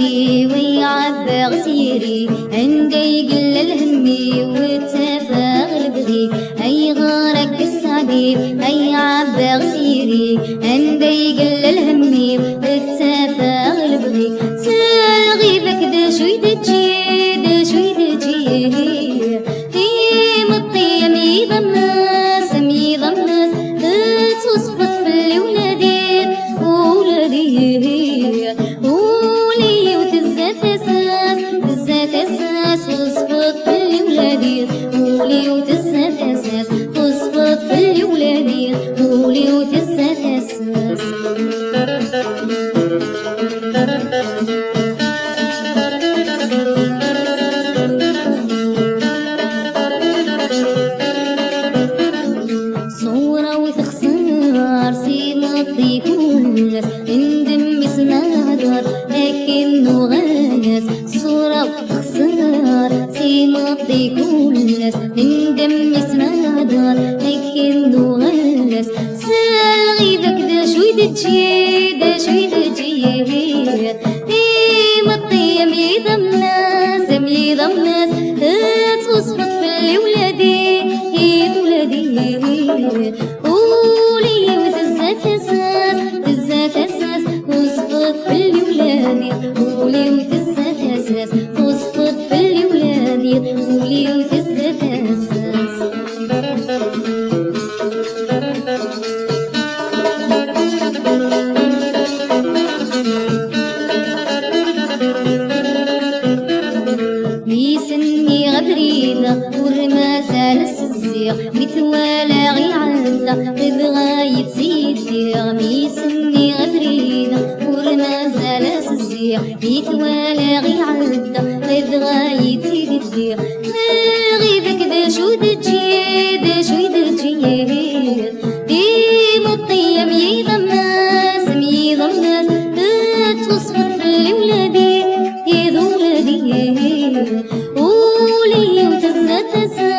سيدي ويعبى غسيري عنده يقل الهمي وتفاغل بغي أي غارك السعدي أي عبى غسيري عنده يقل الهمي وتفاغل بغي سال غيبك دا شوي دجي دا شوي دجي مطيم يضمس يضمس تصفط في الولادي ولادي ولي وتزات اساس تزات اساس تصفط في الولادي ولي وتزات اساس تصفط في الولادي ولي وتزات اساس صورة وتخسر سينطي كلس اندم اسمها دار لكنه غلس صورة وتخسر سينطي كلس اندم اسمها دار لكنه غلس سال غيبك دا شوي دجي دا شوي دجي مطيم يضمناس يضمناس تصفط في الولادي ولادي ولي وتزات اساس تزات اساس تصفط في الولادي ولي وتزات اساس تصفط في الولادي ولي وتزات اساس ميسني غبريدة ورما سالس الزيغ متوالاغي عندها قد غاية سيديغ ميسني غبريدة ورما سالس الزيغ متوالاغي عندها قد غاية سيديغ غيبك دا شو دجي دا شو دجي مطيم يضمناس يضمناس تصفط في الولادي ولادي ولي وتزات اساس